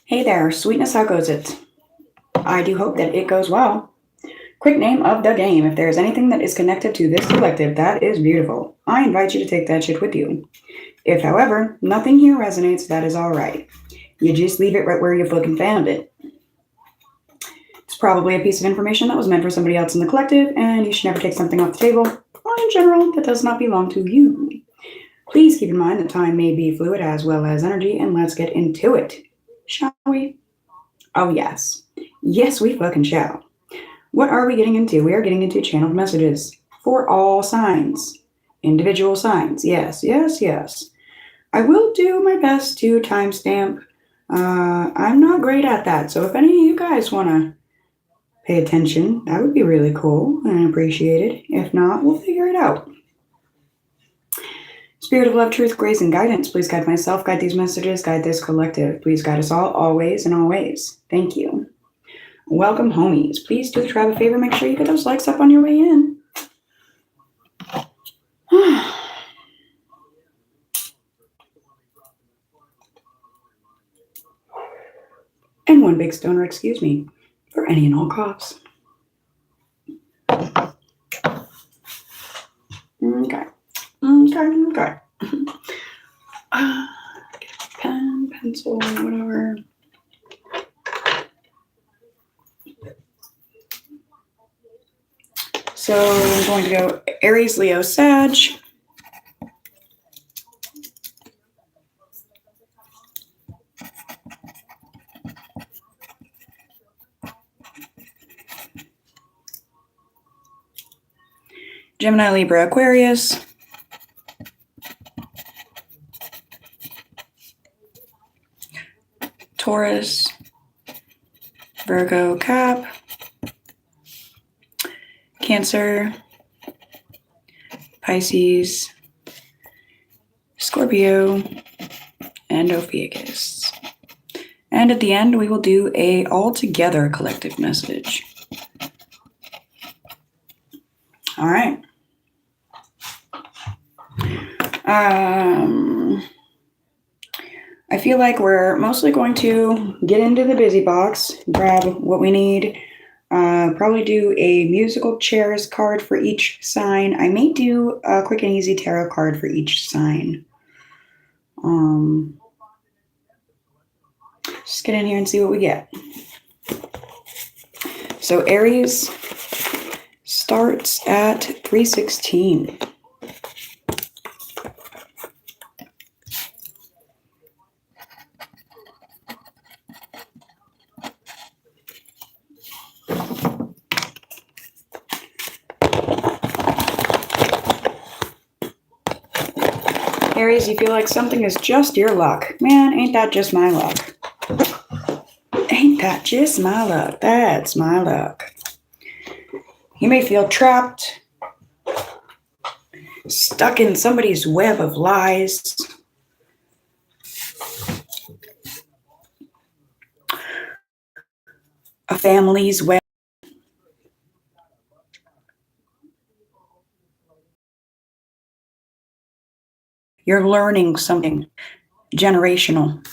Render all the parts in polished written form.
Hey there, sweetness, how goes it? I do hope that it goes well. Quick name of the game. If there is anything that is connected to this collective, that is beautiful. I invite you to take that shit with you. If, however, nothing here resonates, that is alright. You just leave it right where you fucking found it. It's probably a piece of information that was meant for somebody else in the collective, and you should never take something off the table, or in general, that does not belong to you. Please keep in mind that time may be fluid as well as energy, and let's get into it. Shall we? Oh, yes. Yes, we fucking shall. What are we getting into? We are getting into channeled messages for all signs, individual signs. Yes, yes, yes. I will do my best to timestamp. I'm not great at that, so if any of you guys want to pay attention, that would be really cool and appreciated. If not, we'll figure it out. Spirit of love, truth, grace, and guidance, please guide myself, guide these messages, guide this collective. Please guide us all, always and always. Thank you. Welcome, homies. Please do the tribe a favor. Make sure you get those likes up on your way in. And one big stoner, excuse me, for any and all coughs. Okay. Get a pen, pencil, whatever. So I'm going to go Aries, Leo, Sag. Gemini, Libra, Aquarius. Taurus, Virgo, Cap. Cancer, Pisces, Scorpio, and Ophiuchus. And at the end, we will do a all-together collective message. All right. I feel like we're mostly going to get into the busy box, grab what we need, probably do a musical chairs card for each sign. I may do a quick and easy tarot card for each sign. Just get in here and see what we get. So Aries starts at 316. Aries, you feel like something is just your luck. Man, ain't that just my luck? Ain't that just my luck? That's my luck. You may feel trapped, stuck in somebody's web of lies. A family's web. You're learning something generational.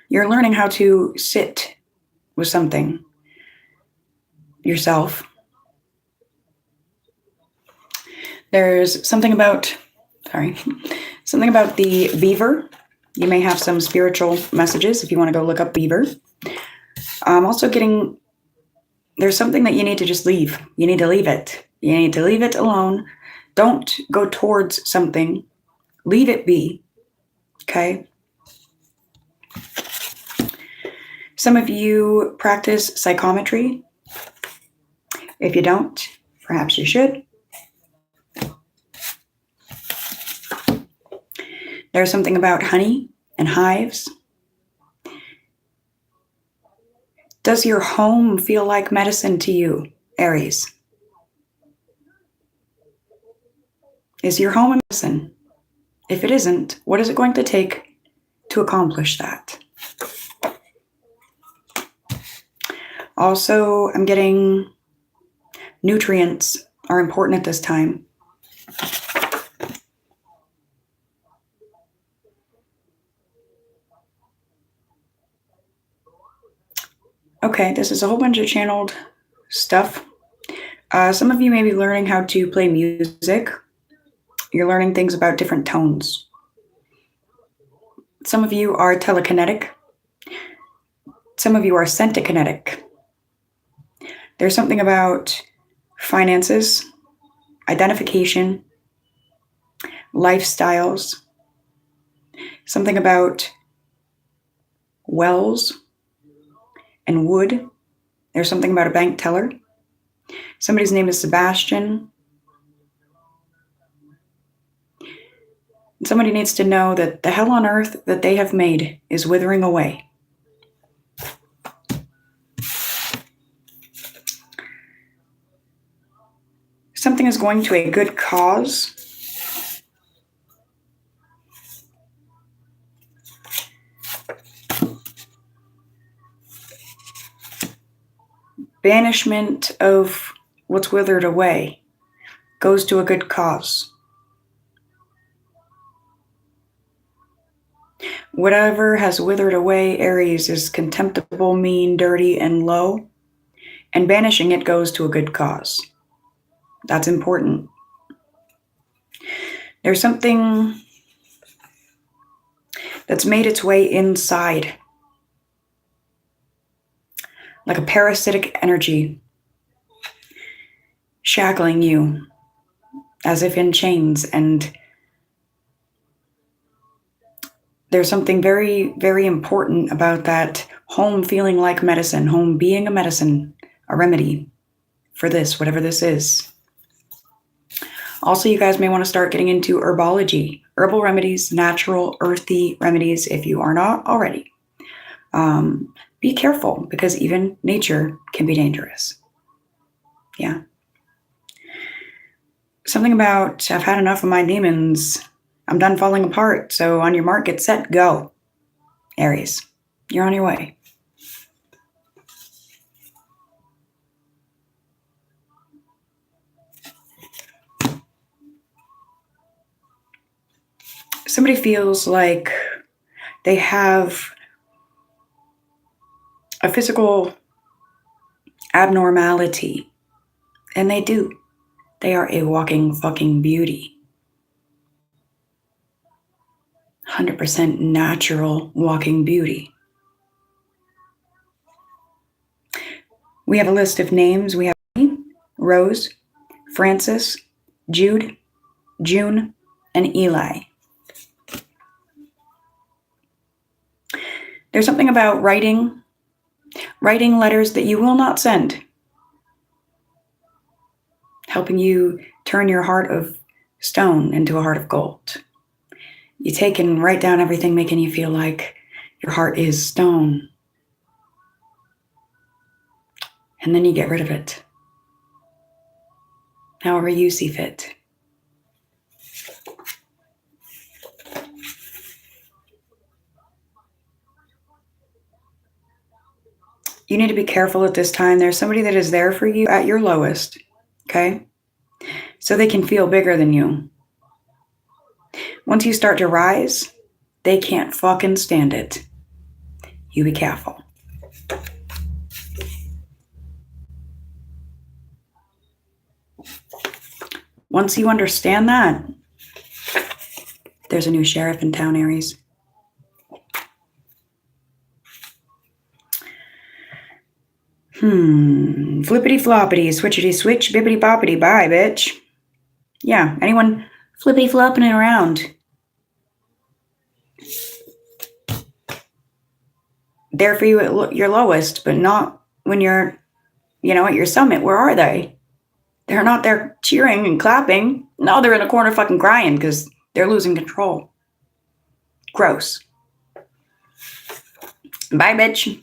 You're learning how to sit with something yourself. There's something about the beaver. You may have some spiritual messages if you want to go look up beaver. I'm also getting, there's something that you need to just leave. You need to leave it. You need to leave it alone. Don't go towards something. Leave it be. Okay? Some of you practice psychometry. If you don't, perhaps you should. There's something about honey and hives. Does your home feel like medicine to you, Aries? Is your home a medicine? If it isn't, what is it going to take to accomplish that? Also, I'm getting nutrients are important at this time. Okay, this is a whole bunch of channeled stuff. Some of you may be learning how to play music. You're learning things about different tones. Some of you are telekinetic. Some of you are sentikinetic. There's something about finances, identification, lifestyles, something about wells and wood. There's something about a bank teller. Somebody's name is Sebastian. Somebody needs to know that the hell on earth that they have made is withering away. Something is going to a good cause. Banishment of what's withered away goes to a good cause. Whatever has withered away, Aries, is contemptible, mean, dirty, and low, and banishing it goes to a good cause. That's important. There's something that's made its way inside, like a parasitic energy, shackling you as if in chains. And there's something very, very important about that home feeling like medicine, home being a medicine, a remedy for this, whatever this is. Also, you guys may want to start getting into herbology, herbal remedies, natural, earthy remedies if you are not already. Be careful, because even nature can be dangerous. Yeah. Something about, I've had enough of my demons. I'm done falling apart. So on your mark, get set, go. Aries, you're on your way. Somebody feels like they have a physical abnormality, and they do. They are a walking fucking beauty. 100% natural walking beauty. We have a list of names. We have Rose, Francis, Jude, June, and Eli. There's something about writing letters that you will not send, helping you turn your heart of stone into a heart of gold. You take and write down everything making you feel like your heart is stone. And then you get rid of it, however you see fit. You need to be careful at this time. There's somebody that is there for you at your lowest, okay? So they can feel bigger than you. Once you start to rise, they can't fucking stand it. You be careful. Once you understand that, there's a new sheriff in town, Aries. Flippity floppity, switchity switch, bippity boppity, bye, bitch. Yeah, anyone flippity flopping it around? There for you at your lowest, but not when you're, at your summit. Where are they? They're not there cheering and clapping. No, they're in a corner fucking crying because they're losing control. Gross. Bye, bitch.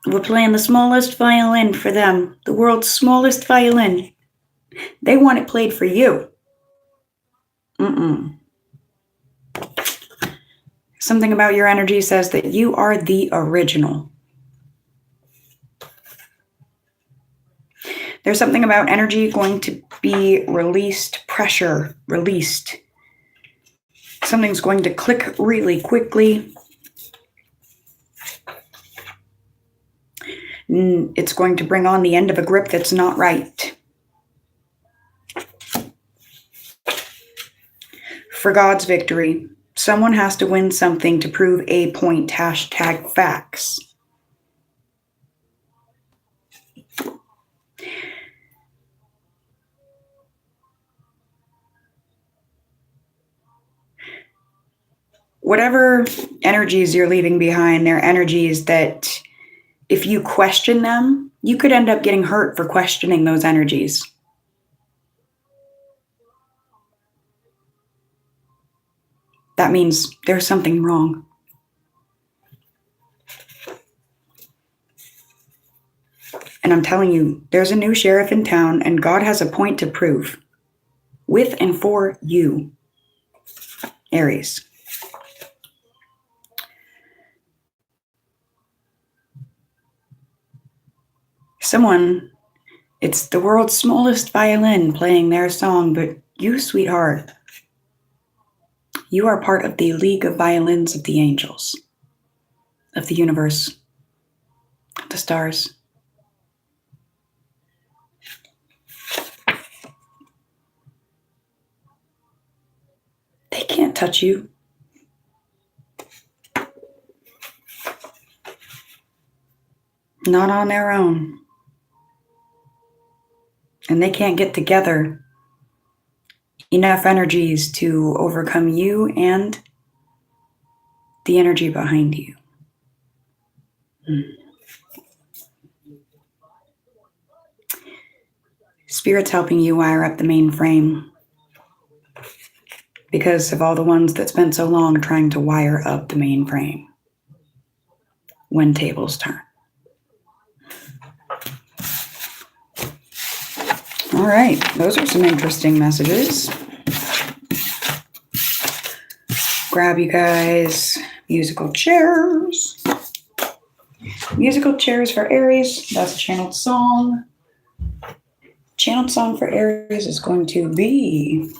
We're playing the smallest violin for them. The world's smallest violin. They want it played for you. Something about your energy says that you are the original. There's something about energy going to be released, pressure released. Something's going to click really quickly. It's going to bring on the end of a grip that's not right. For God's victory, someone has to win something to prove a point. Hashtag facts. Whatever energies you're leaving behind, they're energies that if you question them, you could end up getting hurt for questioning those energies. That means there's something wrong. And I'm telling you, there's a new sheriff in town, and God has a point to prove. With and for you, Aries. Someone, it's the world's smallest violin playing their song, but you, sweetheart, you are part of the League of Violins of the angels, of the universe, of the stars. They can't touch you. Not on their own. And they can't get together enough energies to overcome you and the energy behind you. Spirit's helping you wire up the mainframe because of all the ones that spent so long trying to wire up the mainframe when tables turn. All right, those are some interesting messages. Grab you guys musical chairs. Musical chairs for Aries. That's a channeled song. Channeled song for Aries is going to be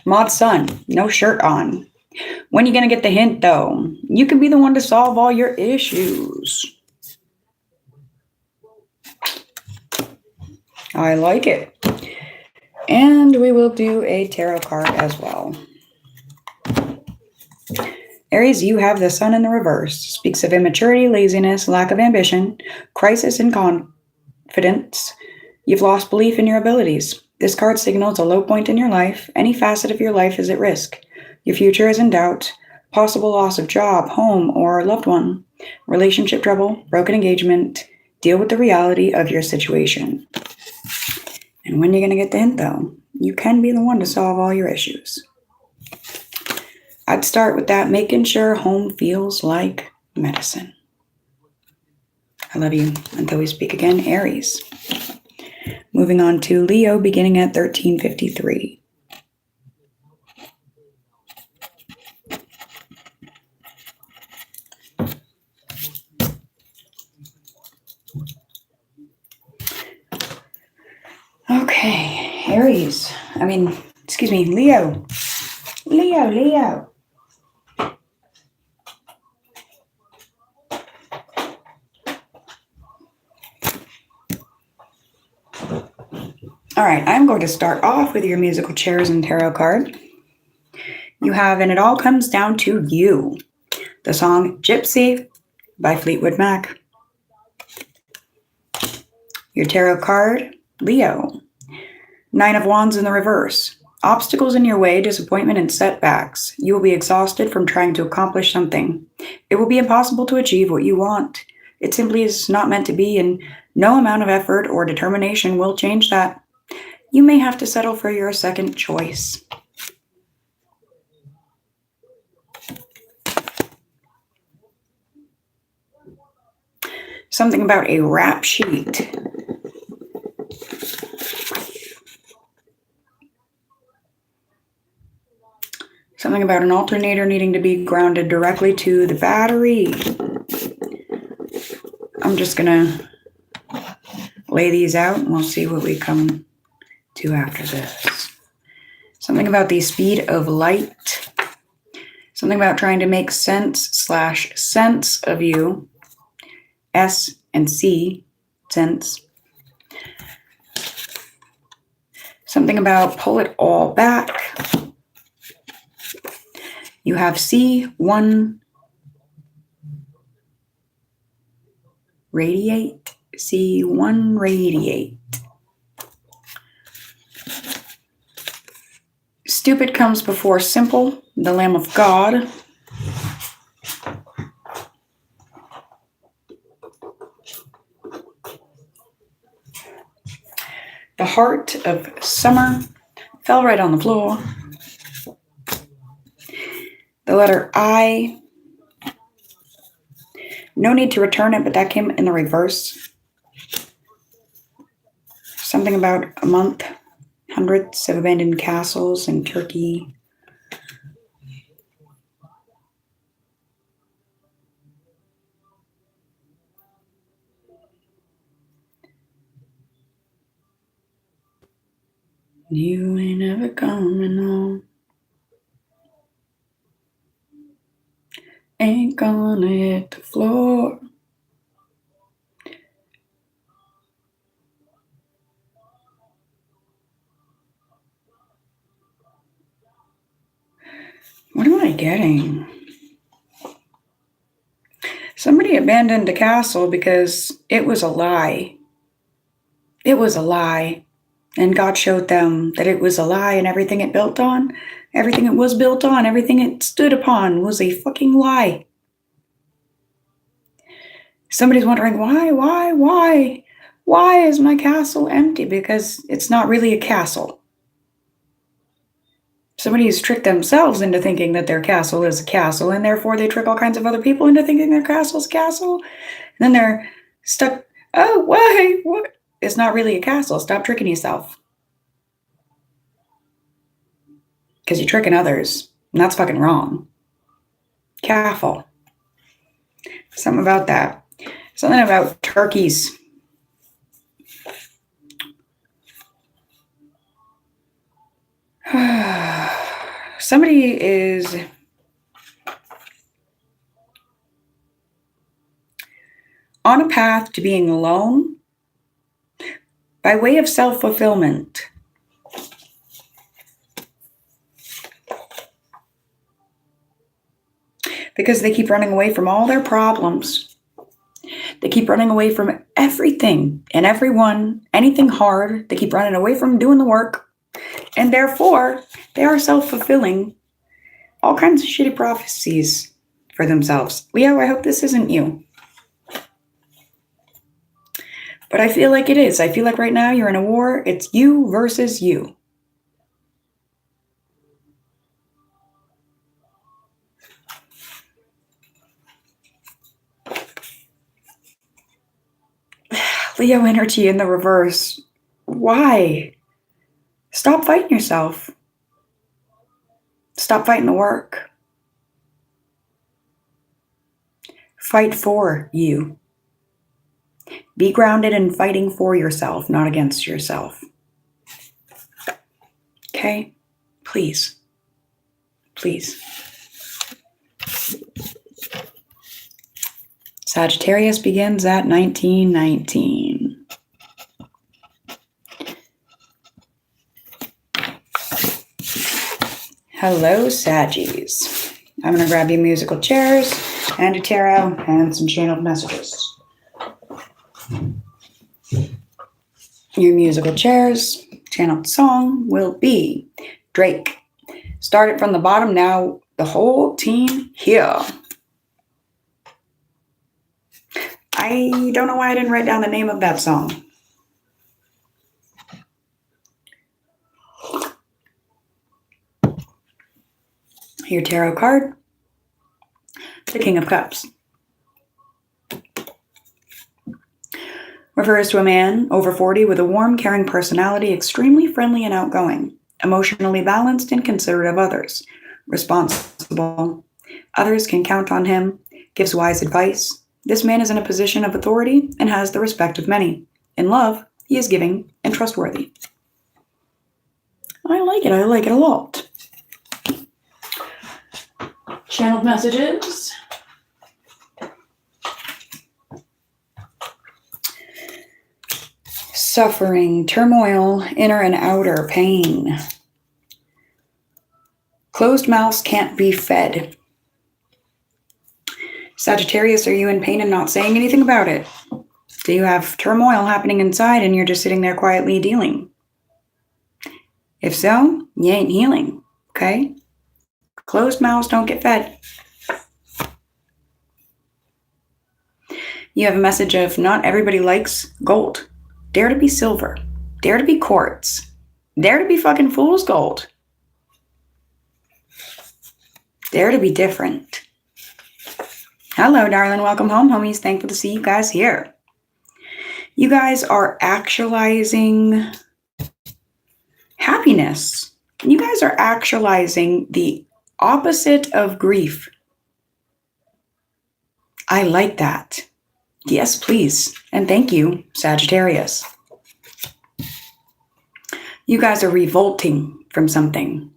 Mod Sun, no shirt on. When are you going to get the hint, though? You can be the one to solve all your issues. I like it. And we will do a tarot card as well. Aries, you have the Sun in the reverse. Speaks of immaturity, laziness, lack of ambition, crisis in confidence. You've lost belief in your abilities. This card signals a low point in your life. Any facet of your life is at risk. Your future is in doubt. Possible loss of job, home, or loved one. Relationship trouble, broken engagement. Deal with the reality of your situation. And when you're going to get the hint, though, you can be the one to solve all your issues. I'd start with that, making sure home feels like medicine. I love you. Until we speak again, Aries. Moving on to Leo, beginning at 1353. Okay, Aries. Leo. Leo. All right, I'm going to start off with your musical chairs and tarot card. You have, and it all comes down to you, the song Gypsy by Fleetwood Mac. Your tarot card, Leo. 9 of Wands in the reverse. Obstacles in your way, disappointment, and setbacks. You will be exhausted from trying to accomplish something. It will be impossible to achieve what you want. It simply is not meant to be, and no amount of effort or determination will change that. You may have to settle for your second choice. Something about a rap sheet. Something about an alternator needing to be grounded directly to the battery. I'm just gonna lay these out and we'll see what we come to after this. Something about the speed of light. Something about trying to make sense of you. S and C sense. Something about pull it all back. You have C1 radiate. C1 radiate. Stupid comes before simple. The Lamb of God. The heart of summer fell right on the floor. The letter I. No need to return it, but that came in the reverse. Something about a month. Hundreds of abandoned castles in Turkey. You ain't ever coming home. Ain't gonna hit the floor. What am I getting? Somebody abandoned a castle because it was a lie. It was a lie. And God showed them that it was a lie, and everything it built on, everything it was built on, everything it stood upon was a fucking lie. Somebody's wondering, why? Why is my castle empty? Because it's not really a castle. Somebody's tricked themselves into thinking that their castle is a castle, and therefore they trick all kinds of other people into thinking their castle's a castle. And then they're stuck, oh, why? What? It's not really a castle. Stop tricking yourself. Because you're tricking others, and that's fucking wrong. Careful. Something about that. Something about turkeys. Somebody is on a path to being alone by way of self-fulfillment. Because they keep running away from all their problems. They keep running away from everything and everyone, anything hard. They keep running away from doing the work. And therefore, they are self-fulfilling all kinds of shitty prophecies for themselves. Leo, I hope this isn't you. But I feel like it is. I feel like right now you're in a war. It's you versus you. Leo energy in the reverse. Why? Stop fighting yourself. Stop fighting the work. Fight for you. Be grounded in fighting for yourself, not against yourself. Okay? Please. Please. Sagittarius begins at 1919. Hello, Saggies. I'm going to grab you musical chairs and a tarot and some channeled messages. Your musical chairs, channeled song will be Drake. Start it from the bottom now, the whole team here. I don't know why I didn't write down the name of that song. Your tarot card, the King of Cups. Refers to a man over 40 with a warm, caring personality, extremely friendly and outgoing, emotionally balanced and considerate of others, responsible. Others can count on him, gives wise advice. This man is in a position of authority and has the respect of many. In love, he is giving and trustworthy. I like it. I like it a lot. Channeled messages. suffering, turmoil, inner and outer pain. Closed mouths can't be fed. Sagittarius, are you in pain and not saying anything about it? Do you have turmoil happening inside and you're just sitting there quietly dealing? If so, you ain't healing, okay? Closed mouths don't get fed. You have a message of not everybody likes gold. Dare to be silver. Dare to be quartz. Dare to be fucking fool's gold. Dare to be different. Hello, darling. Welcome home, homies. Thankful to see you guys here. You guys are actualizing happiness. You guys are actualizing the opposite of grief. I like that. Yes, please. And thank you, Sagittarius. You guys are revolting from something.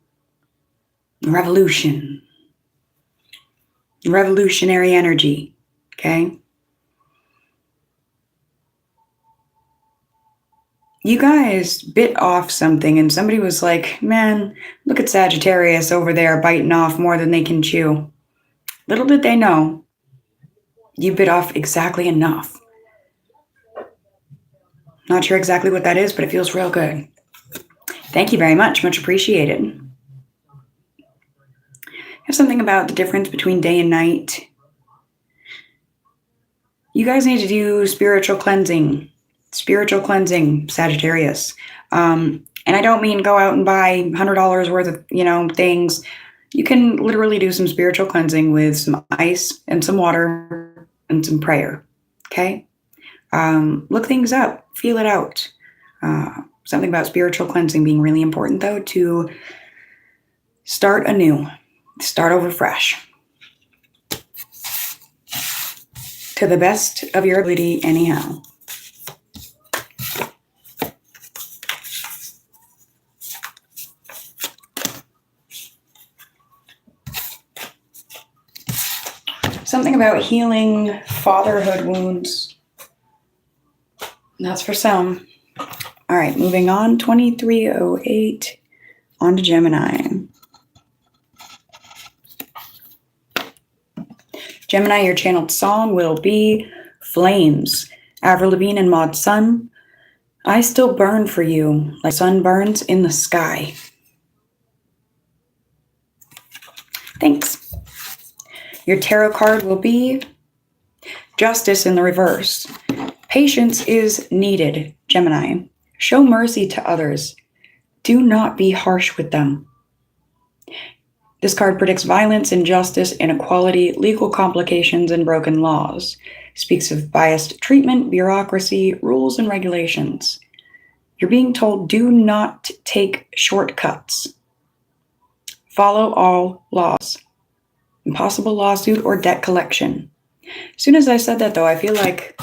Revolution. Revolutionary energy. Okay? You guys bit off something and somebody was like, man, look at Sagittarius over there biting off more than they can chew. Little did they know, you bit off exactly enough. Not sure exactly what that is, but it feels real good. Thank you very much. Much appreciated. Have something about the difference between day and night. You guys need to do spiritual cleansing. Spiritual cleansing, Sagittarius. And I don't mean go out and buy $100 worth of, things. You can literally do some spiritual cleansing with some ice and some water and some prayer. Okay? Look things up. Feel it out. Something about spiritual cleansing being really important, though, to start anew. Start over fresh. To the best of your ability, anyhow. Something about healing fatherhood wounds. That's for some. All right, moving on. 2308. On to Gemini. Gemini, your channeled song will be Flames. Avril Lavigne and Maud Sun. I still burn for you like sun burns in the sky. Thanks. Your tarot card will be Justice in the reverse. Patience is needed, Gemini. Show mercy to others. Do not be harsh with them. This card predicts violence, injustice, inequality, legal complications, and broken laws. Speaks of biased treatment, bureaucracy, rules, and regulations. You're being told do not take shortcuts. Follow all laws. Impossible lawsuit or debt collection. As soon as I said that, though, I feel like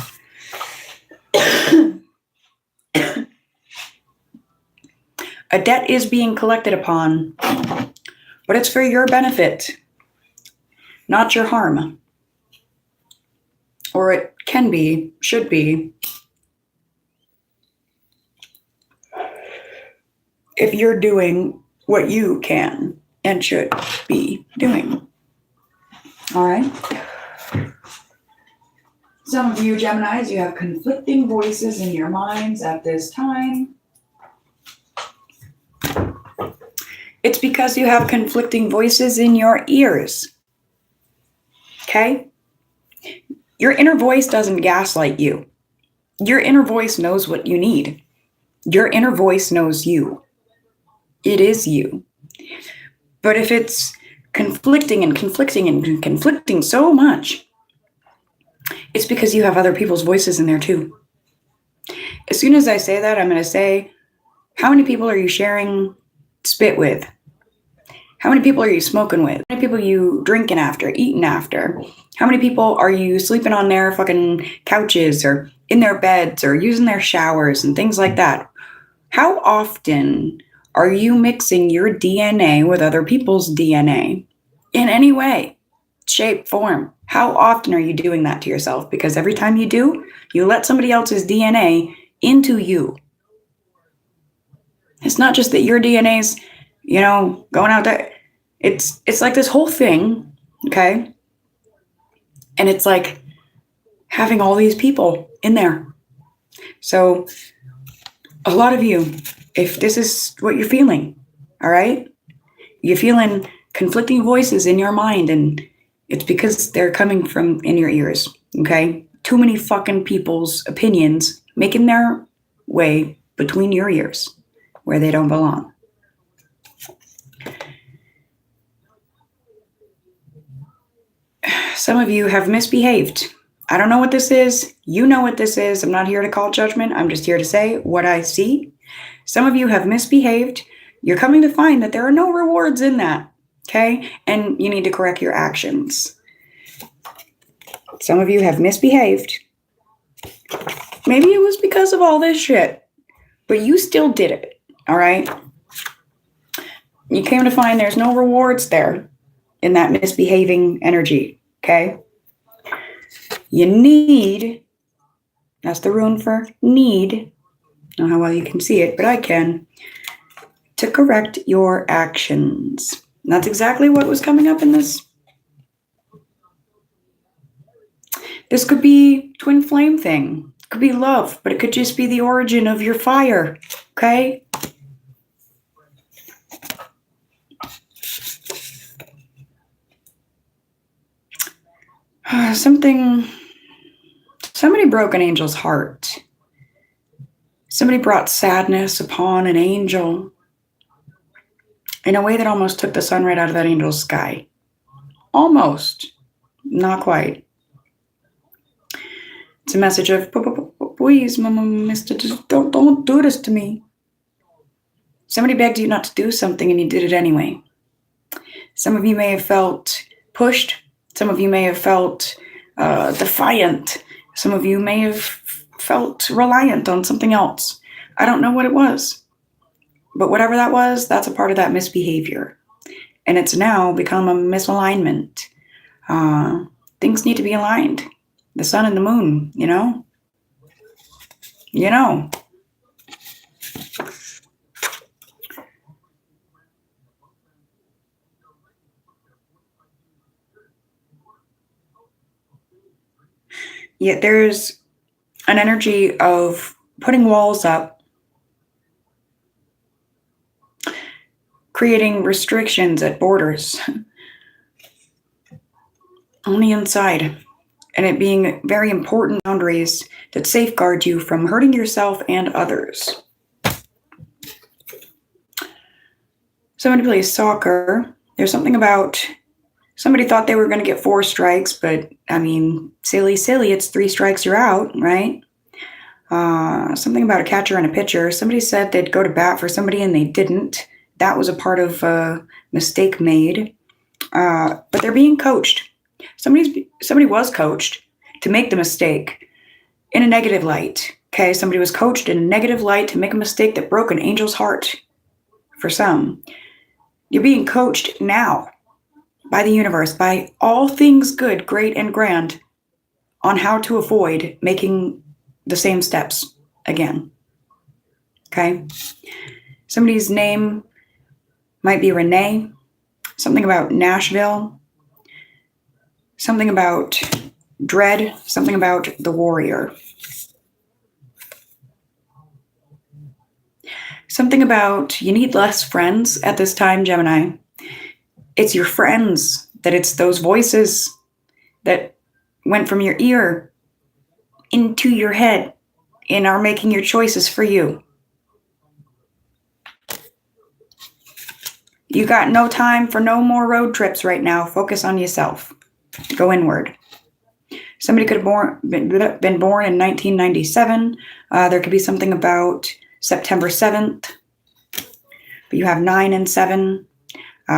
a debt is being collected upon, but it's for your benefit, not your harm. Or it can be, should be, if you're doing what you can and should be doing. All right. Some of you Geminis, you have conflicting voices in your minds at this time. It's because you have conflicting voices in your ears. Okay? Your inner voice doesn't gaslight you. Your inner voice knows what you need. Your inner voice knows you. It is you. But if it's conflicting and conflicting and conflicting so much, it's because you have other people's voices in there too. As soon as I say that, I'm going to say, how many people are you sharing spit with? How many people are you smoking with? How many people are you drinking after, eating after? How many people are you sleeping on their fucking couches or in their beds or using their showers and things like that? How often are you mixing your DNA with other people's DNA in any way, shape, form? How often are you doing that to yourself? Because every time you do, you let somebody else's DNA into you. It's not just that your DNA's, going out there. It's like this whole thing, okay? And it's like having all these people in there. So a lot of you, if this is what you're feeling, all right? You're feeling conflicting voices in your mind, and it's because they're coming from in your ears, okay? Too many fucking people's opinions making their way between your ears where they don't belong. Some of you have misbehaved. I don't know what this is. You know what this is. I'm not here to call judgment. I'm just here to say what I see. Some of you have misbehaved. You're coming to find that there are no rewards in that, okay? And you need to correct your actions. Some of you have misbehaved. Maybe it was because of all this shit, but you still did it, all right? You came to find there's no rewards there in that misbehaving energy, okay? You need, that's the rune for need. I don't know how well you can see it, but I can, to correct your actions. And that's exactly what was coming up in this. This could be twin flame thing. It could be love, but it could just be the origin of your fire, okay? Somebody broke an angel's heart. Somebody brought sadness upon an angel in a way that almost took the sun right out of that angel's sky. Almost. Not quite. It's a message of, please, mister, just don't do this to me. Somebody begged you not to do something and you did it anyway. Some of you may have felt pushed. Some of you may have felt defiant. Some of you may have felt reliant on something else. I don't know what it was. But whatever that was, that's a part of that misbehavior. And it's now become a misalignment. Things need to be aligned. The sun and the moon, you know? Yet there's an energy of putting walls up, creating restrictions at borders on the inside, and it being very important boundaries that safeguard you from hurting yourself and others. Somebody plays soccer. There's something about somebody thought they were going to get 4 strikes, but I mean, silly, it's 3 strikes, you're out, right? Something about a catcher and a pitcher. Somebody said they'd go to bat for somebody and they didn't. That was a part of a mistake made. But they're being coached. Somebody was coached to make the mistake in a negative light. Okay, somebody was coached in a negative light to make a mistake that broke an angel's heart. For some, you're being coached now by the universe, by all things good, great, and grand, on how to avoid making the same steps again. Okay? Somebody's name might be Renee, something about Nashville, something about dread, something about the warrior. Something about you need less friends at this time, Gemini. It's your friends, that it's those voices that went from your ear into your head and are making your choices for you. You got no time for no more road trips right now. Focus on yourself. Go inward. Somebody could have been born in 1997. There could be something about September 7th. But you have 9 and 7.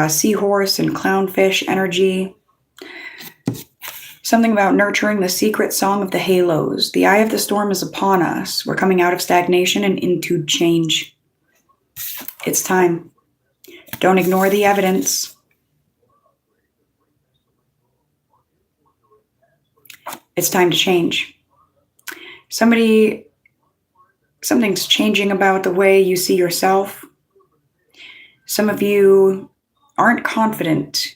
Seahorse and clownfish energy. Something about nurturing the secret song of the halos. The eye of the storm is upon us. We're coming out of stagnation and into change. It's time. Don't ignore the evidence. It's time to change. Something's changing about the way you see yourself. Some of you aren't confident.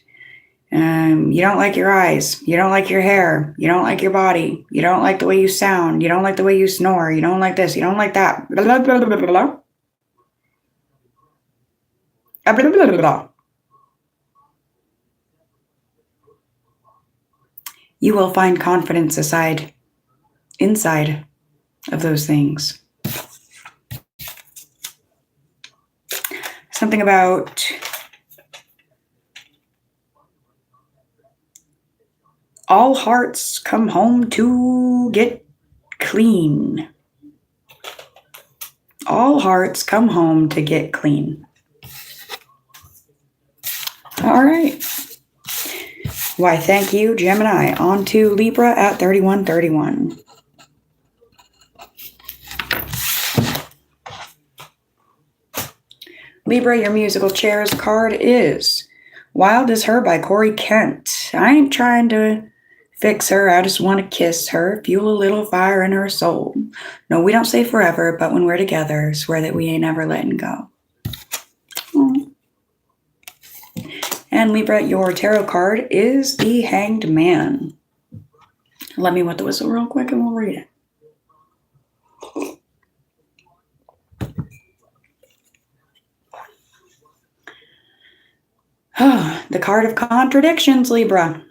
You don't like your eyes. You don't like your hair. You don't like your body. You don't like the way you sound. You don't like the way you snore. You don't like this. You don't like that. Blah, blah, blah, blah, blah, blah. Blah, blah, blah, blah. You will find confidence inside of those things. Something about all hearts come home to get clean. All hearts come home to get clean. All right. Why, thank you, Gemini. On to Libra at 3131. Libra, your musical chairs card is Wild as Her by Corey Kent. I ain't trying to fix her, I just want to kiss her, fuel a little fire in her soul. No, we don't say forever, but when we're together, swear that we ain't ever letting go. Aww. And Libra, your tarot card is the Hanged Man. Let me wet the whistle real quick and we'll read it. The card of contradictions, Libra.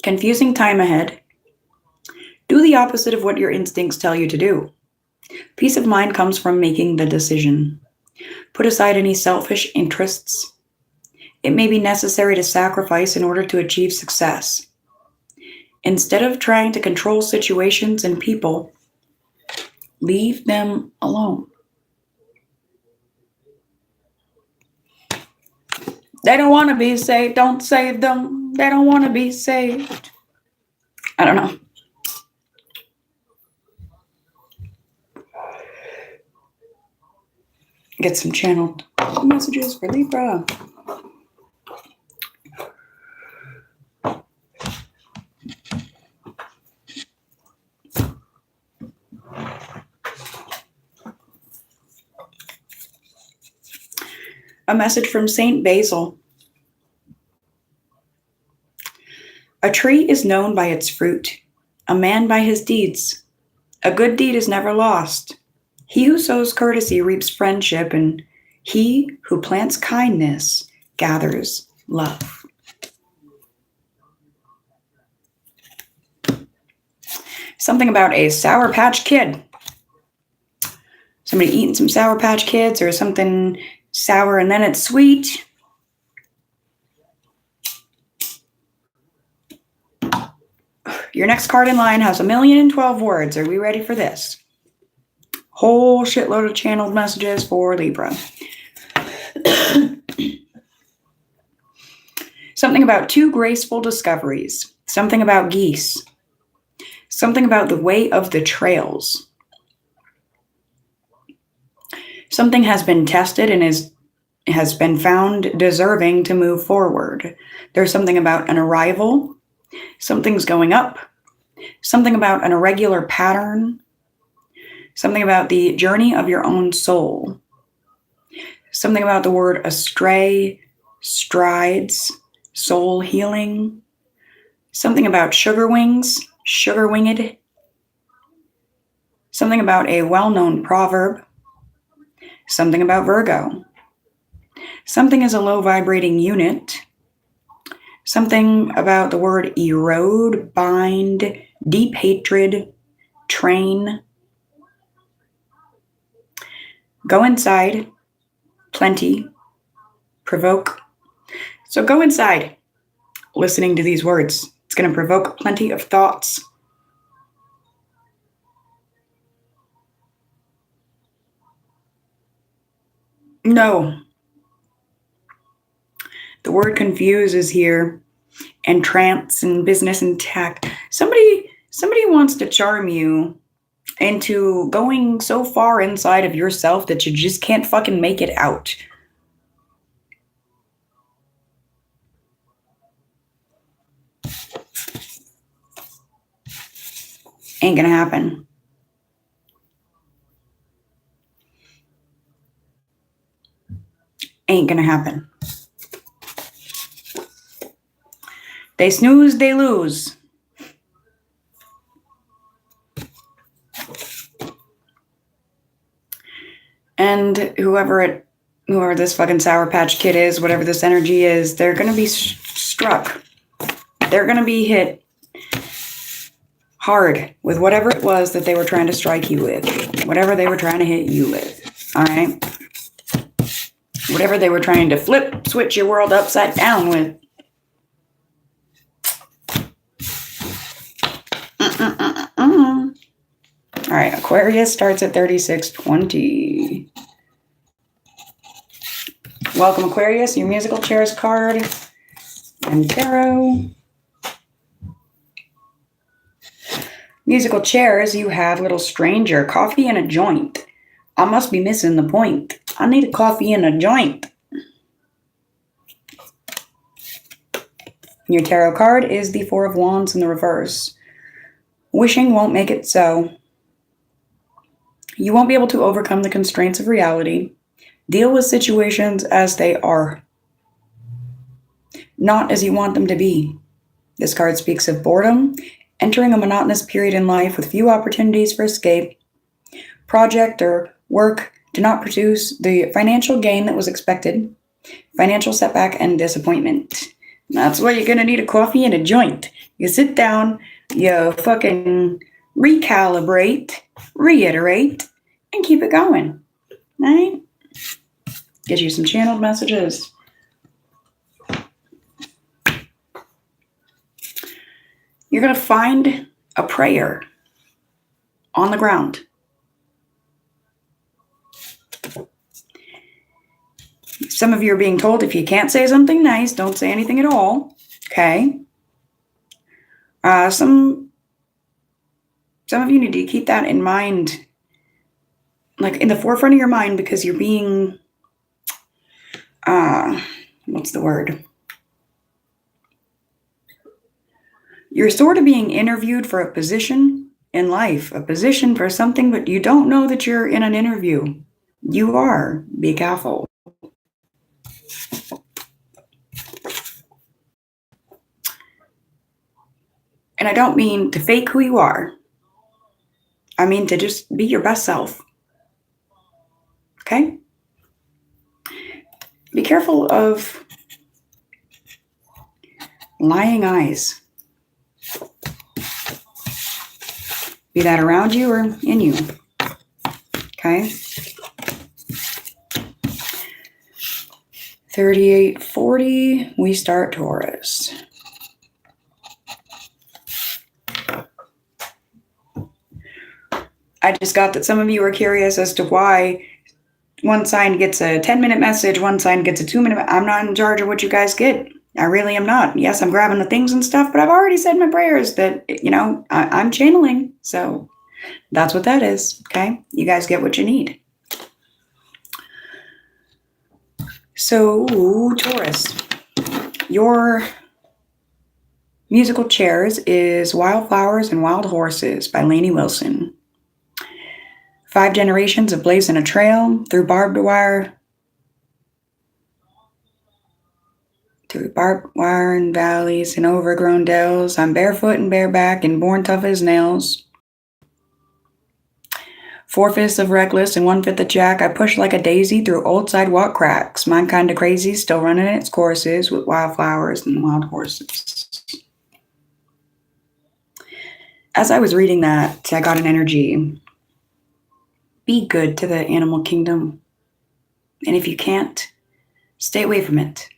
Confusing time ahead. Do the opposite of what your instincts tell you to do. Peace of mind comes from making the decision. Put aside any selfish interests. It may be necessary to sacrifice in order to achieve success. Instead of trying to control situations and people, leave them alone. They don't want to be saved. Don't save them. They don't want to be saved. I don't know. Get some channeled messages for Libra. A message from Saint Basil. A tree is known by its fruit, a man by his deeds. A good deed is never lost. He who sows courtesy reaps friendship, and he who plants kindness gathers love. Something about a Sour Patch Kid. Somebody eating some Sour Patch Kids or something sour and then it's sweet. Your next card in line has 1,012 words. Are we ready for this? Whole shitload of channeled messages for Libra. Something about two graceful discoveries. Something about geese. Something about the way of the trails. Something has been tested and has been found deserving to move forward. There's something about an arrival. Something's going up. Something about an irregular pattern. Something about the journey of your own soul. Something about the word astray, strides, soul healing. Something about sugar wings, sugar winged. Something about a well-known proverb. Something about Virgo. Something is a low vibrating unit. Something about the word erode, bind, deep hatred, train. Go inside, plenty, provoke. So go inside, listening to these words. It's going to provoke plenty of thoughts. No. The word confuse is here, and trance and business and tech. Somebody wants to charm you into going so far inside of yourself that you just can't fucking make it out. Ain't gonna happen. Ain't gonna happen. They snooze, they lose. And whoever this fucking Sour Patch Kid is, whatever this energy is, they're gonna be struck. They're gonna be hit hard with whatever it was that they were trying to strike you with. Whatever they were trying to hit you with. Alright? Whatever they were trying to switch your world upside down with. Alright, Aquarius starts at 3620. Welcome, Aquarius, your musical chairs card and tarot. Musical chairs, you have Little Stranger, coffee and a joint. I must be missing the point. I need a coffee and a joint. Your tarot card is the Four of Wands in the reverse. Wishing won't make it so. You won't be able to overcome the constraints of reality. Deal with situations as they are, not as you want them to be. This card speaks of boredom, entering a monotonous period in life with few opportunities for escape. Project or work do not produce the financial gain that was expected. Financial setback and disappointment. That's why you're going to need a coffee and a joint. You sit down, you fucking recalibrate, reiterate, and keep it going. Right? Get you some channeled messages. You're going to find a prayer on the ground. Some of you are being told if you can't say something nice, don't say anything at all. Okay? Some of you need to keep that in mind, like in the forefront of your mind, because you're being, what's the word? You're sort of being interviewed for a position in life, a position for something, but you don't know that you're in an interview. You are. Be careful. And I don't mean to fake who you are. I mean to just be your best self. Okay? Be careful of lying eyes. Be that around you or in you. Okay? 3840, we start Taurus. I just got that some of you are curious as to why one sign gets a 10-minute message, one sign gets a 2-minute. I'm not in charge of what you guys get. I really am not. Yes, I'm grabbing the things and stuff, but I've already said my prayers that, I'm channeling. So that's what that is. Okay? You guys get what you need. So, Taurus, your musical chairs is Wildflowers and Wild Horses by Lainey Wilson. 5 generations of blazing a trail through barbed wire and valleys and overgrown dells. I'm barefoot and bareback and born tough as nails. 4/5 of reckless and 1/5 of jack. I push like a daisy through old sidewalk cracks. Mine kind of crazy, still running its courses with wildflowers and wild horses. As I was reading that, I got an energy. Be good to the animal kingdom. And if you can't, stay away from it.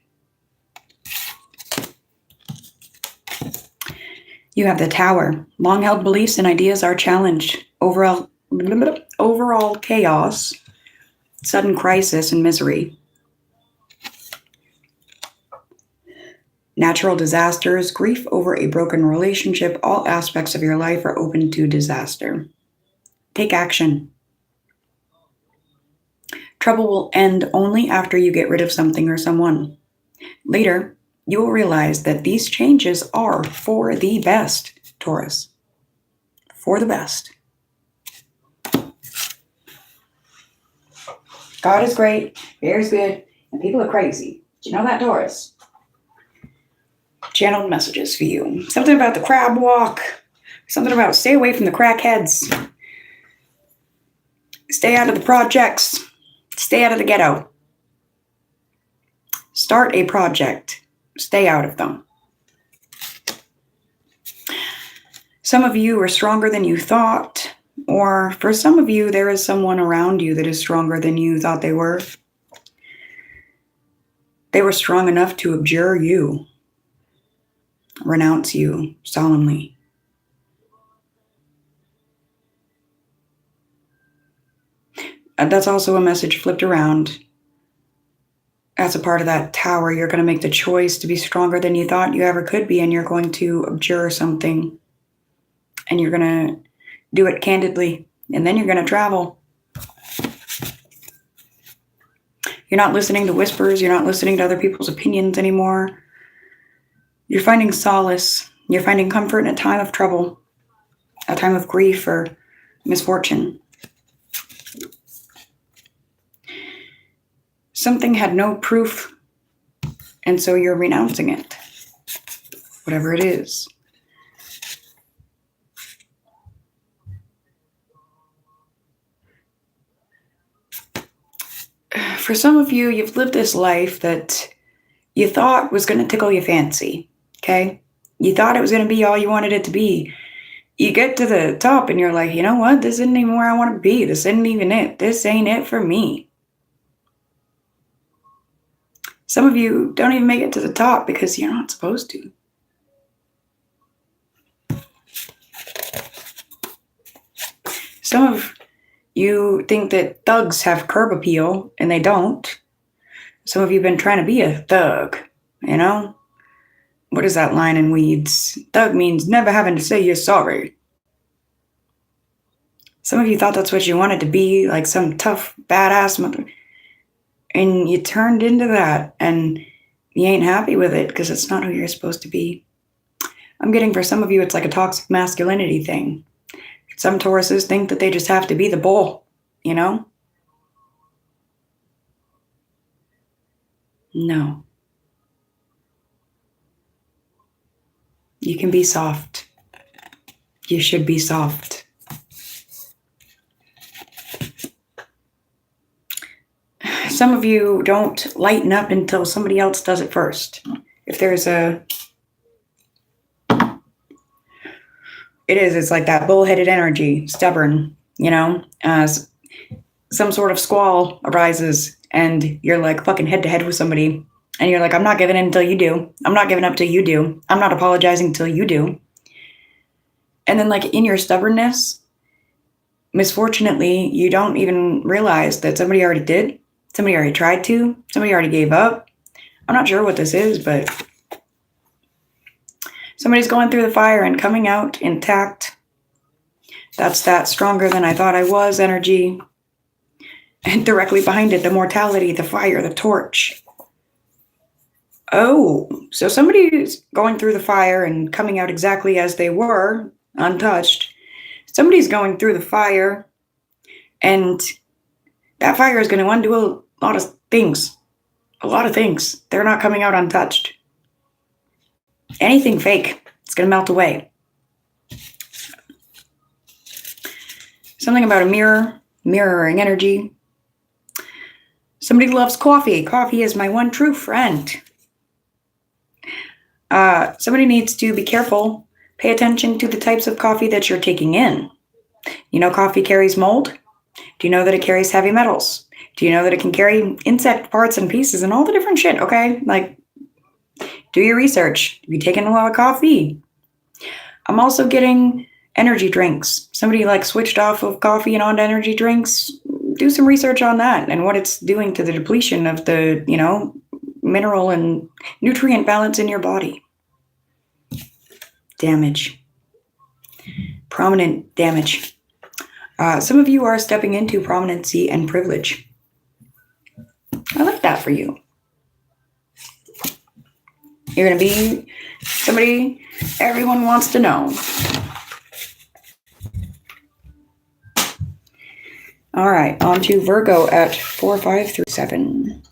You have the Tower. Long-held beliefs and ideas are challenged. Overall chaos, sudden crisis, and misery. Natural disasters, grief over a broken relationship, all aspects of your life are open to disaster. Take action. Trouble will end only after you get rid of something or someone. Later, you will realize that these changes are for the best, Taurus. For the best. God is great, Bear's good, And people are crazy. Do you know that, Taurus? Channeled messages for you. Something about the crab walk. Something about stay away from the crackheads. Stay out of the projects. Stay out of the ghetto. Start a project. Stay out of them. Some of you are stronger than you thought, or for some of you, there is someone around you that is stronger than you thought they were. They were strong enough to abjure you, renounce you solemnly. And that's also a message flipped around. As a part of that tower, you're going to make the choice to be stronger than you thought you ever could be, and you're going to abjure something. And you're going to do it candidly, and then you're going to travel. You're not listening to whispers. You're not listening to other people's opinions anymore. You're finding solace. You're finding comfort in a time of trouble, a time of grief or misfortune. Something had no proof, and so you're renouncing it, whatever it is. For some of you, you've lived this life that you thought was going to tickle your fancy, okay? You thought it was going to be all you wanted it to be. You get to the top and you're like, you know what? This isn't even where I want to be. This isn't even it. This ain't it for me. Some of you don't even make it to the top because you're not supposed to. Some of you think that thugs have curb appeal, and they don't. Some of you have been trying to be a thug, you know? What is that line in Weeds? Thug means never having to say you're sorry. Some of you thought that's what you wanted to be, like some tough, badass mother. And you turned into that, and you ain't happy with it because it's not who you're supposed to be. I'm getting for some of you, it's like a toxic masculinity thing. Some Tauruses think that they just have to be the bull, you know? No. You can be soft. You should be soft. Some of you don't lighten up until somebody else does it first. If there's it's like that bullheaded energy, stubborn, you know, as some sort of squall arises and you're like fucking head to head with somebody and you're like, I'm not giving in until you do. I'm not giving up till you do. I'm not apologizing till you do. And then like in your stubbornness, misfortunately, you don't even realize that somebody already did. Somebody already tried to. Somebody already gave up. I'm not sure what this is, but somebody's going through the fire and coming out intact. That's that stronger than I thought I was energy. And directly behind it, the mortality, the fire, the torch. Oh, so somebody's going through the fire and coming out exactly as they were, untouched. Somebody's going through the fire, and that fire is going to undo a lot of things. A lot of things. They're not coming out untouched. Anything fake, it's going to melt away. Something about a mirror, mirroring energy. Somebody loves coffee. Coffee is my one true friend. Somebody needs to be careful. Pay attention to the types of coffee that you're taking in. You know coffee carries mold? Do you know that it carries heavy metals? Do you know that it can carry insect parts and pieces and all the different shit, okay? Like, do your research. Have you taken a lot of coffee? I'm also getting energy drinks. Somebody like switched off of coffee and onto energy drinks. Do some research on that and what it's doing to the depletion of the, you know, mineral and nutrient balance in your body. Damage. Prominent damage. Some of you are stepping into prominency and privilege. I like that for you. You're going to be somebody everyone wants to know. All right, on to Virgo at 4, 5 through 7.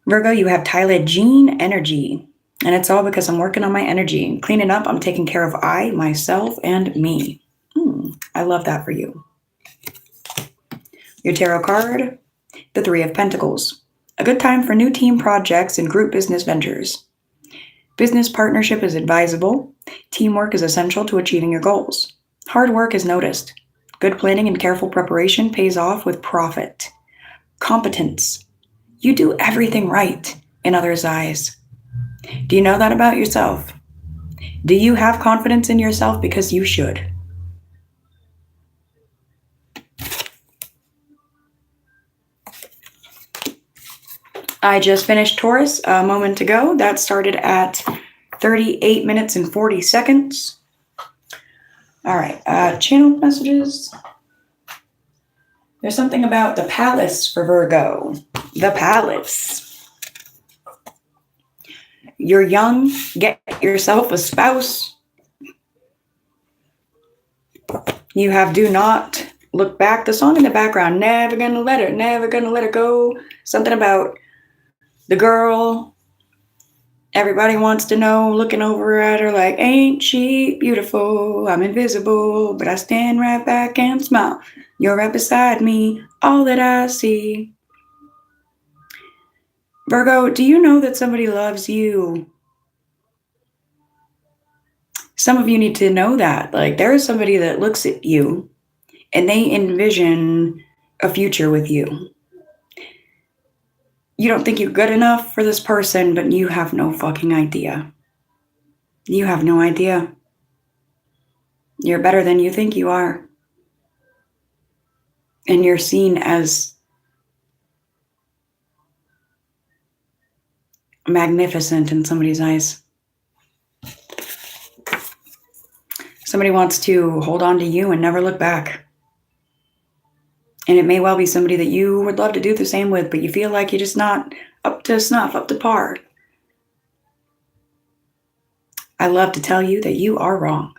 Virgo, you have Tyler Jean energy. And it's all because I'm working on my energy. Cleaning up, I'm taking care of I, myself, and me. I love that for you. Your tarot card, the Three of Pentacles. A good time for new team projects and group business ventures. Business partnership is advisable. Teamwork is essential to achieving your goals. Hard work is noticed. Good planning and careful preparation pays off with profit. Competence. You do everything right in others' eyes. Do you know that about yourself? Do you have confidence in yourself? Because you should. I just finished Taurus a moment ago. That started at 38 minutes and 40 seconds. All right, channel messages. There's something about the palace for Virgo. The palace. You're young. Get yourself a spouse. You have do not look back. The song in the background, never gonna let her go. Something about the girl. Everybody wants to know, looking over at her like, ain't she beautiful? I'm invisible, but I stand right back and smile. You're right beside me, all that I see. Virgo, do you know that somebody loves you? Some of you need to know that. Like, there is somebody that looks at you and they envision a future with you. You don't think you're good enough for this person, but you have no fucking idea. You have no idea. You're better than you think you are. And you're seen as magnificent in somebody's eyes. Somebody wants to hold on to you and never look back. And it may well be somebody that you would love to do the same with, but you feel like you're just not up to snuff, up to par. I love to tell you that you are wrong.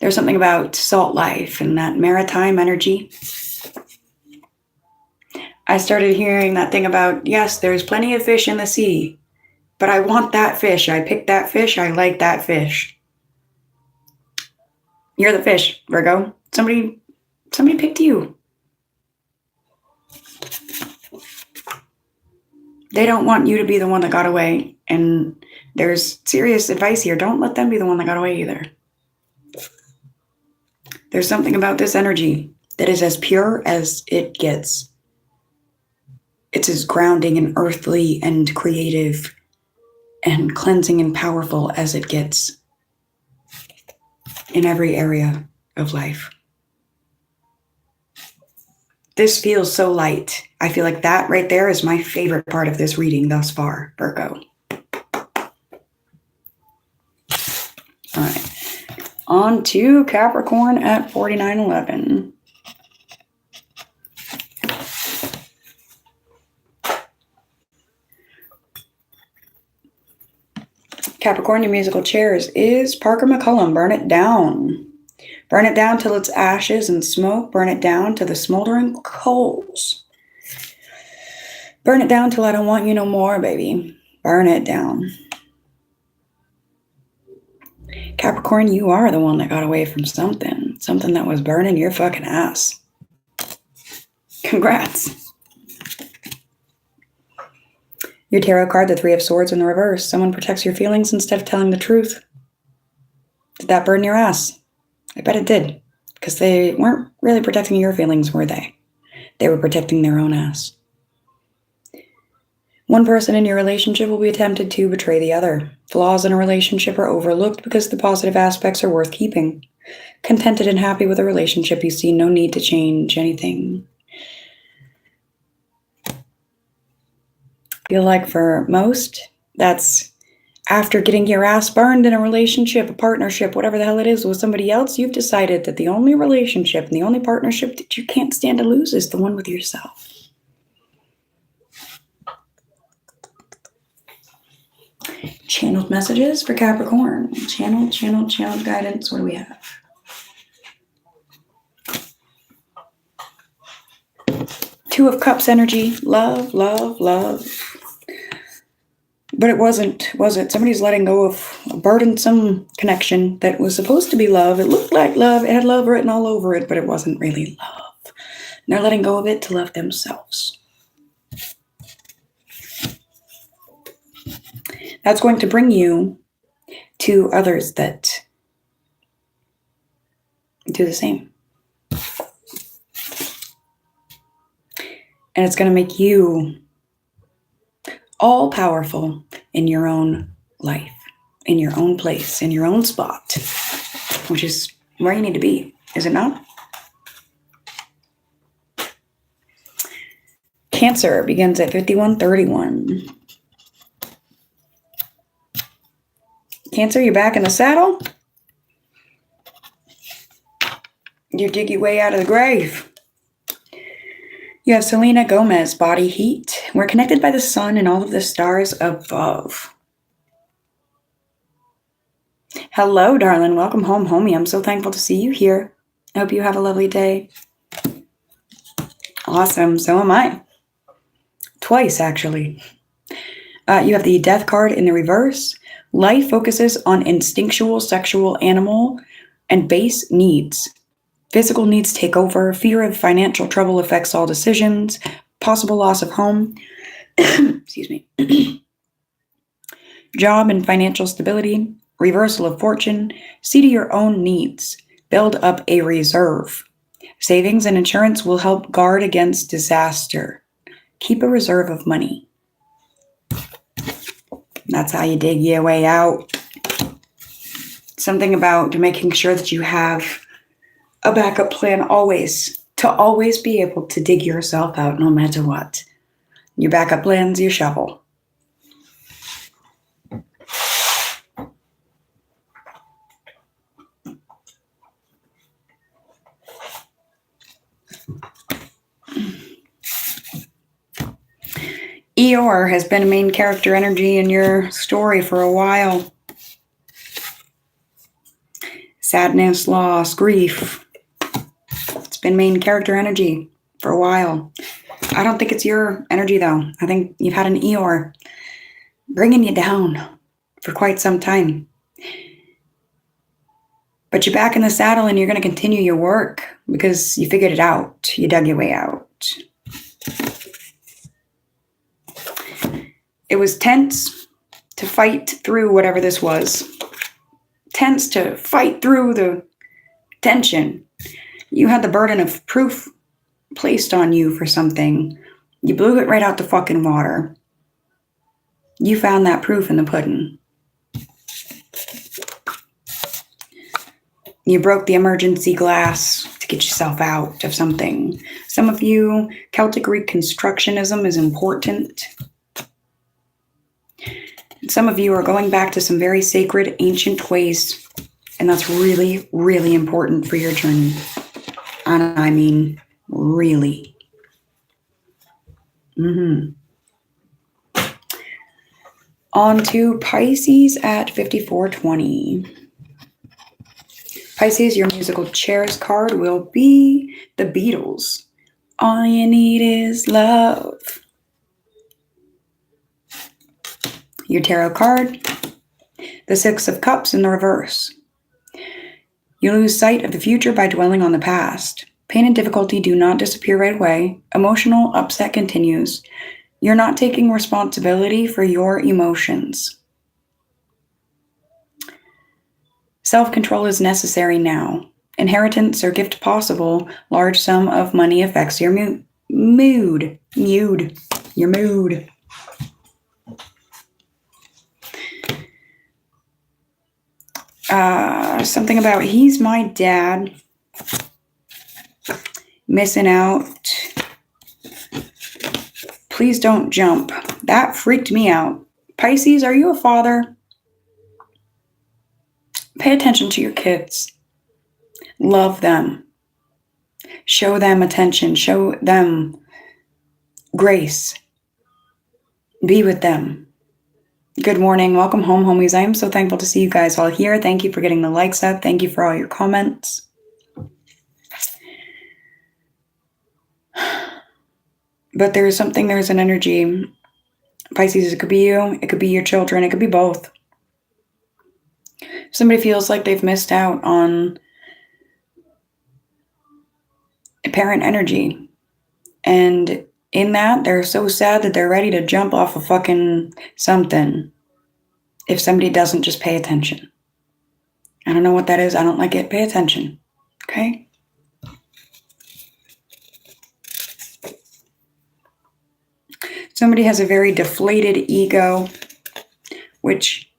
There's something about salt life and that maritime energy. I started hearing that thing about, yes, there's plenty of fish in the sea, but I want that fish. I picked that fish. I like that fish. You're the fish, Virgo. Somebody picked you. They don't want you to be the one that got away. And there's serious advice here. Don't let them be the one that got away either. There's something about this energy that is as pure as it gets. It's as grounding and earthly and creative and cleansing and powerful as it gets in every area of life. This feels so light. I feel like that right there is my favorite part of this reading thus far, Virgo. All right. On to Capricorn at 4911. Capricorn, your musical chairs is Parker McCullum. Burn it down. Burn it down till it's ashes and smoke. Burn it down to the smoldering coals. Burn it down till I don't want you no more, baby. Burn it down. Capricorn, you are the one that got away from something. Something that was burning your fucking ass. Congrats. Your tarot card, the Three of Swords in the reverse. Someone protects your feelings instead of telling the truth. Did that burn your ass? I bet it did. Because they weren't really protecting your feelings, were they? They were protecting their own ass. One person in your relationship will be tempted to betray the other. Flaws in a relationship are overlooked because the positive aspects are worth keeping. Contented and happy with a relationship, you see no need to change anything. Feel like for most, that's after getting your ass burned in a relationship, a partnership, whatever the hell it is with somebody else, you've decided that the only relationship and the only partnership that you can't stand to lose is the one with yourself. Channeled messages for Capricorn. Channeled guidance. What do we have? Two of Cups energy. Love, love, love. But it wasn't, was it? Somebody's letting go of a burdensome connection that was supposed to be love. It looked like love. It had love written all over it, but it wasn't really love. And they're letting go of it to love themselves. That's going to bring you to others that do the same. And it's going to make you all powerful in your own life, in your own place, in your own spot, which is where you need to be, is it not? Cancer begins at 5131. Cancer, you're back in the saddle. You dig your way out of the grave. You have Selena Gomez, body heat. We're connected by the sun and all of the stars above. Hello, darling. Welcome home, homie. I'm so thankful to see you here. I hope you have a lovely day. Awesome. So am I. Twice, actually. You have the Death card in the reverse. Life focuses on instinctual, sexual, animal, and base needs. Physical needs take over. Fear of financial trouble affects all decisions. Possible loss of home. Excuse me. Job and financial stability. Reversal of fortune. See to your own needs. Build up a reserve. Savings and insurance will help guard against disaster. Keep a reserve of money. That's how you dig your way out. Something about making sure that you have a backup plan always, to always be able to dig yourself out no matter what. Your backup plan's your shovel. Eeyore has been a main character energy in your story for a while. Sadness, loss, grief. It's been main character energy for a while. I don't think it's your energy, though. I think you've had an Eeyore bringing you down for quite some time. But you're back in the saddle and you're going to continue your work because you figured it out. You dug your way out. It was tense to fight through whatever this was. Tense to fight through the tension. You had the burden of proof placed on you for something. You blew it right out the fucking water. You found that proof in the pudding. You broke the emergency glass to get yourself out of something. Some of you, Celtic Reconstructionism is important. Some of you are going back to some very sacred, ancient ways, and that's really, really important for your journey. And I mean, really. On to Pisces at 5420. Pisces, your musical chairs card will be the Beatles. All you need is love. Your tarot card, the Six of Cups in the reverse. You lose sight of the future by dwelling on the past. Pain and difficulty do not disappear right away. Emotional upset continues. You're not taking responsibility for your emotions. Self-control is necessary now. Inheritance or gift possible. Large sum of money affects your mood. Your mood. Something about he's my dad. Missing out. Please don't jump. That freaked me out. Pisces, are you a father? Pay attention to your kids. Love them. Show them attention. Show them grace. Be with them. Good morning. Welcome home, homies. I am so thankful to see you guys all here. Thank you for getting the likes up. Thank you for all your comments. But there's an energy. Pisces, it could be you, it could be your children, it could be both. Somebody feels like they've missed out on parent energy. And in that, they're so sad that they're ready to jump off a fucking something if somebody doesn't just pay attention. I don't know what that is. I don't like it. Pay attention. Okay? Somebody has a very deflated ego, which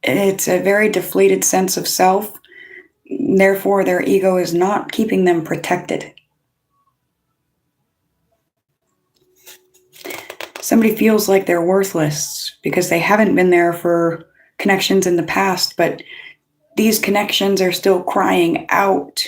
it's a very deflated sense of self. Therefore, their ego is not keeping them protected. Somebody feels like they're worthless because they haven't been there for connections in the past, but these connections are still crying out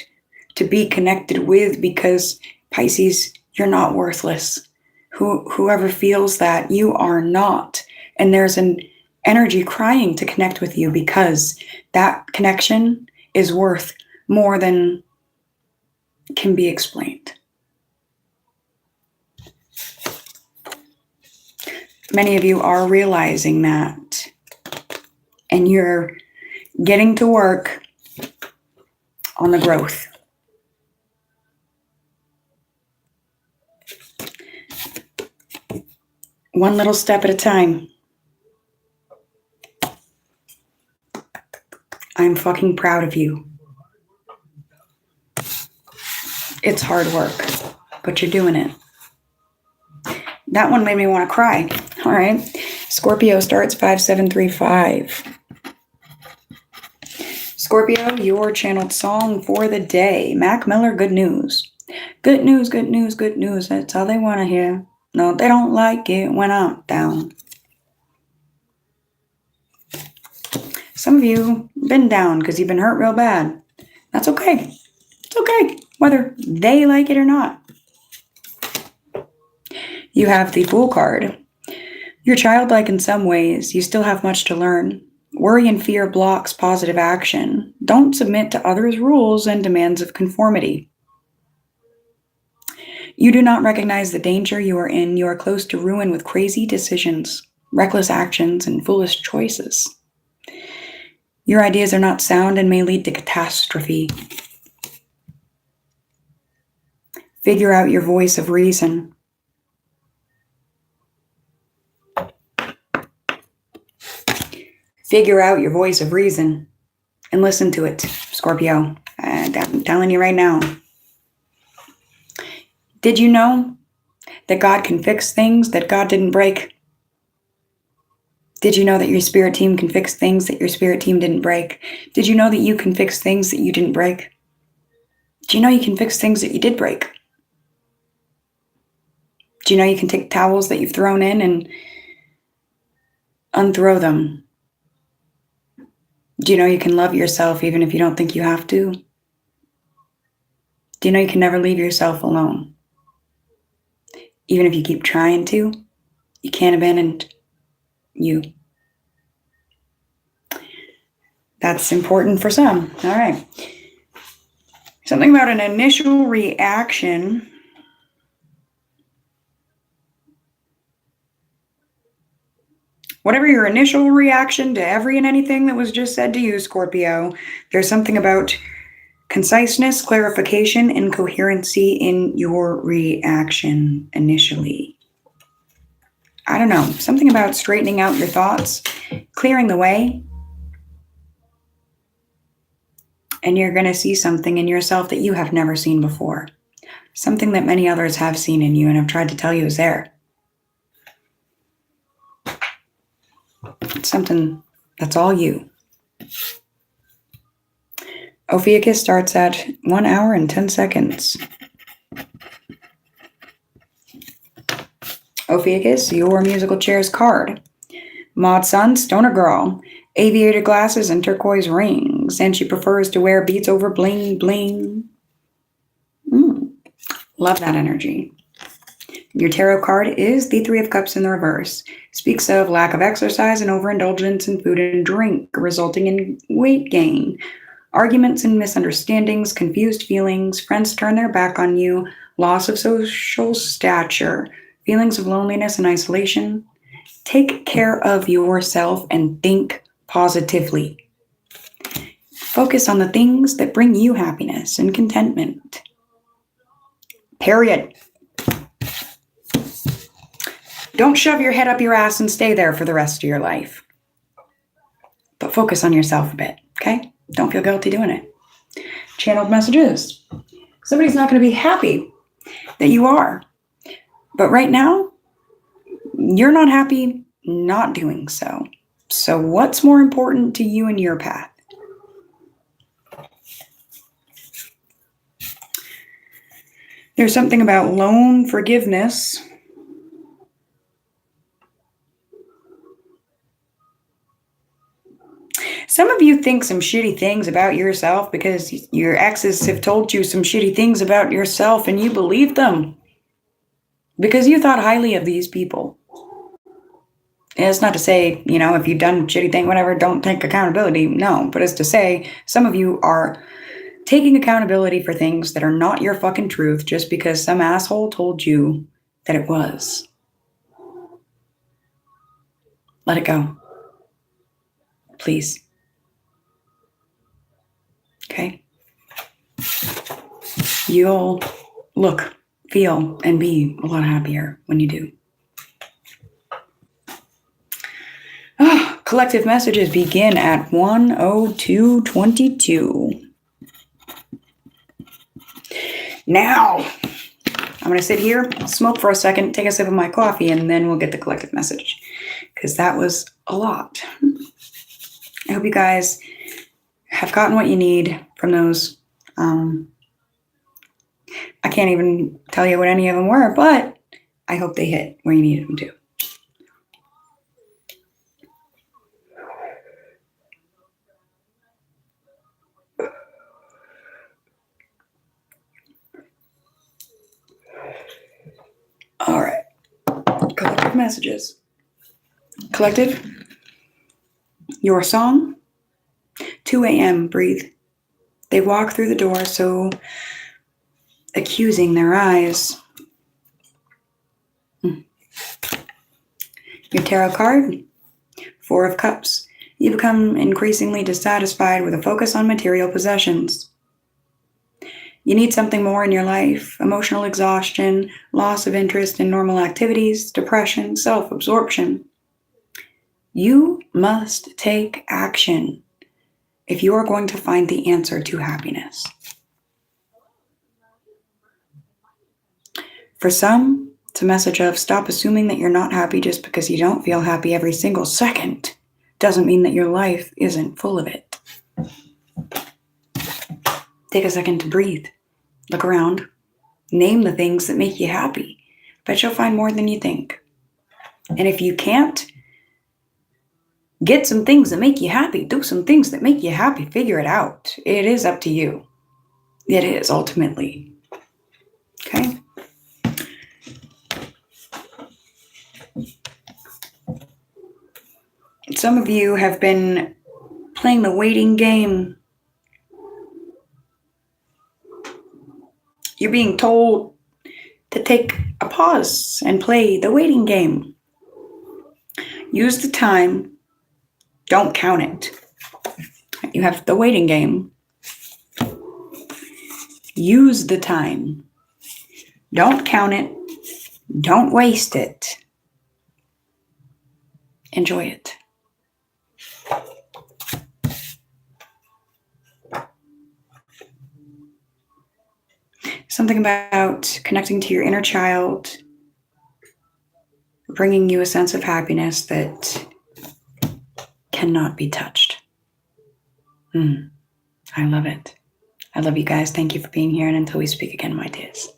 to be connected with, because Pisces, you're not worthless. Whoever feels that, you are not. And there's an energy crying to connect with you because that connection is worth more than can be explained. Many of you are realizing that, and you're getting to work on the growth. One little step at a time. I'm fucking proud of you. It's hard work, but you're doing it. That one made me want to cry. All right. Scorpio starts 5735. Scorpio, your channeled song for the day. Mac Miller, good news. Good news, good news, good news. That's all they want to hear. No, they don't like it when I'm down. Some of you been down because you've been hurt real bad. That's okay. It's okay, whether they like it or not. You have the Fool card. You're childlike in some ways. You still have much to learn. Worry and fear blocks positive action. Don't submit to others' rules and demands of conformity. You do not recognize the danger you are in. You are close to ruin with crazy decisions, reckless actions, and foolish choices. Your ideas are not sound and may lead to catastrophe. Figure out your voice of reason. Figure out your voice of reason and listen to it, Scorpio. I'm telling you right now. Did you know that God can fix things that God didn't break? Did you know that your spirit team can fix things that your spirit team didn't break? Did you know that you can fix things that you didn't break? Do you know you can fix things that you did break? Do you know you can take towels that you've thrown in and unthrow them? Do you know you can love yourself even if you don't think you have to? Do you know you can never leave yourself alone? Even if you keep trying to, you can't abandon you. That's important for some. All right. Something about an initial reaction. Whatever your initial reaction to every and anything that was just said to you, Scorpio, there's something about conciseness, clarification, and coherency in your reaction initially. I don't know, something about straightening out your thoughts, clearing the way, and you're going to see something in yourself that you have never seen before. Something that many others have seen in you and have tried to tell you is there. It's something that's all you. Ophiuchus starts at 1 hour and 10 seconds. Ophiuchus, your musical chairs card. Maud Sun, stoner girl. Aviator glasses and turquoise rings. And she prefers to wear beads over bling bling. Love that energy. Your tarot card is the 3 of Cups in the reverse. Speaks of lack of exercise and overindulgence in food and drink, resulting in weight gain. Arguments and misunderstandings, confused feelings, friends turn their back on you, loss of social stature, feelings of loneliness and isolation. Take care of yourself and think positively. Focus on the things that bring you happiness and contentment. Period. Don't shove your head up your ass and stay there for the rest of your life. But focus on yourself a bit, okay? Don't feel guilty doing it. Channeled messages. Somebody's not going to be happy that you are. But right now, you're not happy not doing so. So what's more important to you and your path? There's something about loan forgiveness. Some of you think some shitty things about yourself because your exes have told you some shitty things about yourself and you believe them because you thought highly of these people. And it's not to say, if you've done a shitty thing, whatever, don't take accountability. No, but it's to say some of you are taking accountability for things that are not your fucking truth just because some asshole told you that it was. Let it go. Please. Okay? You'll look, feel, and be a lot happier when you do. Collective messages begin at 1:02:22. Now, I'm going to sit here, smoke for a second, take a sip of my coffee, and then we'll get the collective message. Because that was a lot. I hope you guys have gotten what you need from those. I can't even tell you what any of them were, but I hope they hit where you needed them to. All right. Collective messages. Collective, your song, 2 a.m., breathe. They walk through the door so accusing their eyes. Your tarot card, 4 of Cups. You become increasingly dissatisfied with a focus on material possessions. You need something more in your life. Emotional exhaustion, loss of interest in normal activities, depression, self-absorption. You must take action if you are going to find the answer to happiness. For some, it's a message of stop assuming that you're not happy just because you don't feel happy every single second. Doesn't mean that your life isn't full of it. Take a second to breathe. Look around. Name the things that make you happy. Bet you'll find more than you think. And if you can't, get some things that make you happy. Do some things that make you happy. Figure it out. It is up to you. It is, ultimately. Okay? Some of you have been playing the waiting game. You're being told to take a pause and play the waiting game. Use the time. Don't count it. You have the waiting game. Use the time. Don't count it. Don't waste it. Enjoy it. Something about connecting to your inner child, bringing you a sense of happiness that cannot be touched. I love it. I love you guys. Thank you for being here. And until we speak again, my dears.